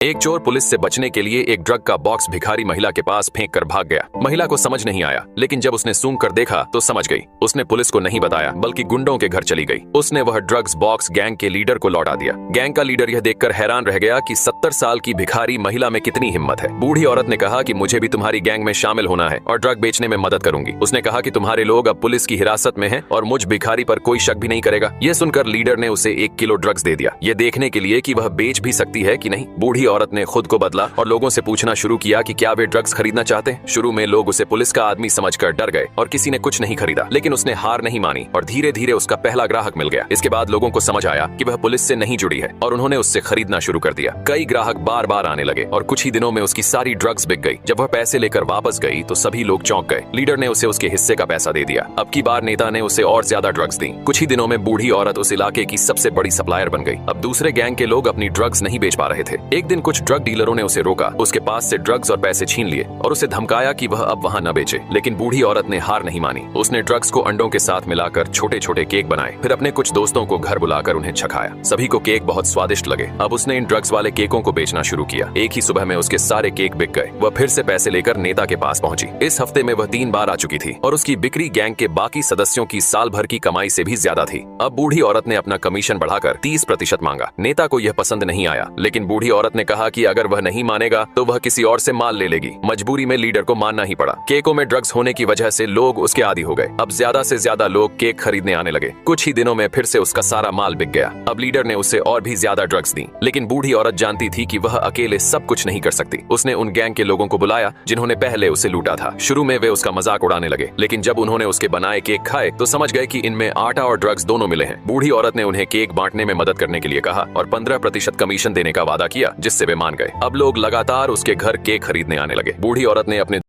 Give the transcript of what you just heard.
एक चोर पुलिस से बचने के लिए एक ड्रग का बॉक्स भिखारी महिला के पास फेंक कर भाग गया। महिला को समझ नहीं आया, लेकिन जब उसने सूंघ कर देखा तो समझ गई। उसने पुलिस को नहीं बताया, बल्कि गुंडों के घर चली गई। उसने वह ड्रग्स बॉक्स गैंग के लीडर को लौटा दिया। गैंग का लीडर यह देखकर हैरान रह गया कि 70 साल की भिखारी महिला में कितनी हिम्मत है। बूढ़ी औरत ने कहा कि मुझे भी तुम्हारी गैंग में शामिल होना है और ड्रग बेचने में मदद करूंगी। उसने कहा कि तुम्हारे लोग अब पुलिस की हिरासत में हैं और मुझ भिखारी पर कोई शक भी नहीं करेगा। यह सुनकर लीडर ने उसे 1 किलो ड्रग्स दे दिया, ये देखने के लिए कि वह बेच भी सकती है कि नहीं। बूढ़ी औरत ने खुद को बदला और लोगों से पूछना शुरू किया कि क्या वे ड्रग्स खरीदना चाहते हैं। शुरू में लोग उसे पुलिस का आदमी समझकर डर गए और किसी ने कुछ नहीं खरीदा, लेकिन उसने हार नहीं मानी और धीरे धीरे उसका पहला ग्राहक मिल गया। इसके बाद लोगों को समझ आया कि वह पुलिस से नहीं जुड़ी है और उन्होंने उससे खरीदना शुरू कर दिया। कई ग्राहक बार बार आने लगे और कुछ ही दिनों में उसकी सारी ड्रग्स बिक गई। जब वह पैसे लेकर वापस गई तो सभी लोग चौंक गए। लीडर ने उसे उसके हिस्से का पैसा दे दिया। अब की बार नेता ने उसे और ज्यादा ड्रग्स दी। कुछ ही दिनों में बूढ़ी औरत उस इलाके की सबसे बड़ी सप्लायर बन गई। अब दूसरे गैंग के लोग अपनी ड्रग्स नहीं बेच पा रहे थे। एक दिन कुछ ड्रग डीलरों ने उसे रोका, उसके पास से ड्रग्स और पैसे छीन लिए और उसे धमकाया कि वह अब वहां न बेचे। लेकिन बूढ़ी औरत ने हार नहीं मानी। उसने ड्रग्स को अंडों के साथ मिलाकर छोटे छोटे केक बनाए, फिर अपने कुछ दोस्तों को घर बुलाकर उन्हें चखाया। सभी को केक बहुत स्वादिष्ट लगे। अब उसने इन ड्रग्स वाले केकों को बेचना शुरू किया। एक ही सुबह में उसके सारे केक बिक गए। वह फिर से पैसे लेकर नेता के पास पहुंची। इस हफ्ते में वह 3 बार आ चुकी थी और उसकी बिक्री गैंग के बाकी सदस्यों की साल भर की कमाई से भी ज्यादा थी। अब बूढ़ी औरत ने अपना कमीशन बढ़ाकर 30% मांगा। नेता को यह पसंद नहीं आया, लेकिन बूढ़ी औरत ने कहा कि अगर वह नहीं मानेगा तो वह किसी और से माल ले लेगी। मजबूरी में लीडर को मानना ही पड़ा। केकों में ड्रग्स होने की वजह से लोग उसके आदी हो गए। अब ज्यादा से ज्यादा लोग केक खरीदने आने लगे। कुछ ही दिनों में फिर से उसका सारा माल बिक गया। अब लीडर ने उसे और भी ज्यादा ड्रग्स दी, लेकिन बूढ़ी औरत जानती थी कि वह अकेले सब कुछ नहीं कर सकती। उसने उन गैंग के लोगों को बुलाया जिन्होंने पहले उसे लूटा था। शुरू में वे उसका मजाक उड़ाने लगे, लेकिन जब उन्होंने उसके बनाए केक खाए तो समझ गए कि इनमें आटा और ड्रग्स दोनों मिले हैं। बूढ़ी औरत ने उन्हें केक बांटने में मदद करने के लिए कहा और 15% कमीशन देने का वादा किया, जिससे वे मान गए। अब लोग लगातार उसके घर केक खरीदने आने लगे। बूढ़ी औरत ने अपने